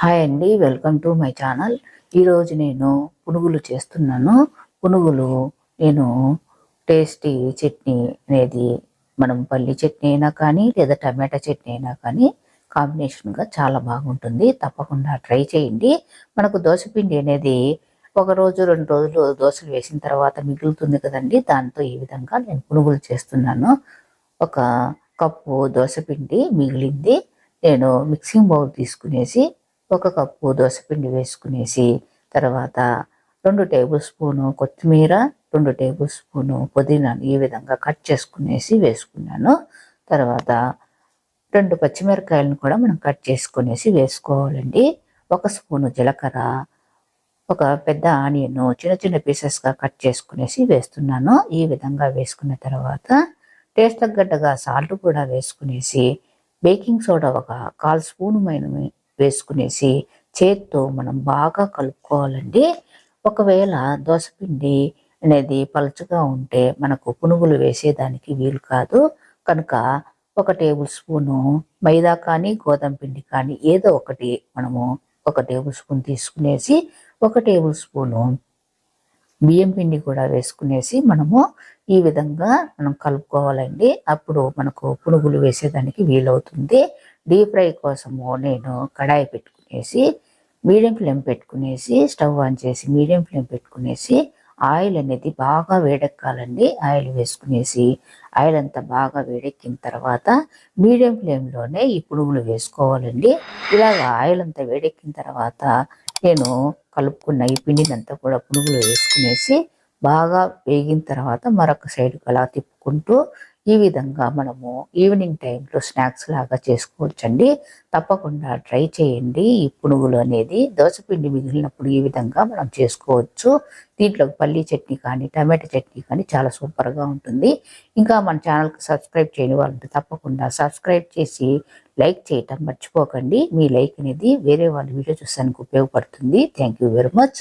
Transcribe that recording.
Hi అండి, welcome to my channel. ఈరోజు నేను పునుగులు చేస్తున్నాను. పునుగులు నేను టేస్టీ చట్నీ అనేది మనం పల్లి చట్నీ అయినా కానీ లేదా టమాటా చట్నీ అయినా కానీ కాంబినేషన్గా చాలా బాగుంటుంది. తప్పకుండా ట్రై చేయండి. మనకు దోసపిండి అనేది ఒక రోజు 2 రోజులు దోశలు వేసిన తర్వాత మిగులుతుంది కదండి. దాంతో ఈ విధంగా నేను పునుగులు చేస్తున్నాను. ఒక కప్పు దోసపిండి మిగిలింది. నేను మిక్సింగ్ బౌల్ తీసుకునేసి ఒక కప్పు దోసపిండి వేసుకునేసి తర్వాత 2 టేబుల్ స్పూను కొత్తిమీర, 2 టేబుల్ స్పూను పుదీనా ఈ విధంగా కట్ చేసుకునేసి వేసుకున్నాను. తర్వాత 2 పచ్చిమిరకాయలను కూడా మనం కట్ చేసుకునేసి వేసుకోవాలండి. 1 స్పూను జీలకర్ర, ఒక పెద్ద ఆనియన్ చిన్న చిన్న పీసెస్గా కట్ చేసుకునేసి వేస్తున్నాను. ఈ విధంగా వేసుకున్న తర్వాత టేస్ట్ తగ్గట్టుగా సాల్ట్ కూడా వేసుకునేసి బేకింగ్ సోడా ఒక 1/4 స్పూను వేసుకునేసి చేత్తో మనం బాగా కలుపుకోవాలండి. ఒకవేళ దోసపిండి అనేది పలుచగా ఉంటే మనకు పునుగులు వేసేదానికి వీలు కాదు. కనుక 1 టేబుల్ స్పూను మైదా కానీ గోధుమ పిండి కానీ ఏదో ఒకటి మనము 1 టేబుల్ స్పూన్ తీసుకునేసి 1 టేబుల్ స్పూను బియ్యం పిండి కూడా వేసుకునేసి మనము ఈ విధంగా మనం కలుపుకోవాలండి. అప్పుడు మనకు పునుగులు వేసేదానికి వీలవుతుంది. డీప్ ఫ్రై కోసము నేను కడాయి పెట్టుకునేసి మీడియం ఫ్లేమ్ పెట్టుకునేసి స్టవ్ ఆన్ చేసి మీడియం ఫ్లేమ్ పెట్టుకునేసి ఆయిల్ అనేది బాగా వేడెక్కాలండి. ఆయిల్ వేసుకునేసి ఆయిల్ అంతా బాగా వేడెక్కిన తర్వాత మీడియం ఫ్లేమ్లోనే ఈ పునుగులు వేసుకోవాలండి. ఇలాగ ఆయిల్ అంతా వేడెక్కిన తర్వాత నేను కలుపుకున్న ఈ పిండినంతా కూడా పునుగులు వేసుకునేసి బాగా వేగిన తర్వాత మరొక సైడ్కి అలా తిప్పుకుంటూ ఈ విధంగా మనము ఈవినింగ్ టైంలో స్నాక్స్ లాగా చేసుకోవచ్చండి. తప్పకుండా ట్రై చేయండి. ఈ పునుగులు అనేది దోసపిండి మిగిలినప్పుడు ఈ విధంగా మనం చేసుకోవచ్చు. దీంట్లో పల్లీ చట్నీ కానీ టమాటా చట్నీ కానీ చాలా సూపర్గా ఉంటుంది. ఇంకా మన ఛానల్కి సబ్స్క్రైబ్ చేయని వాళ్ళంటే తప్పకుండా సబ్స్క్రైబ్ చేసి లైక్ చేయటం మర్చిపోకండి. మీ లైక్ అనేది వేరే వాళ్ళ వీడియో చూసానికి ఉపయోగపడుతుంది. Thank you very much.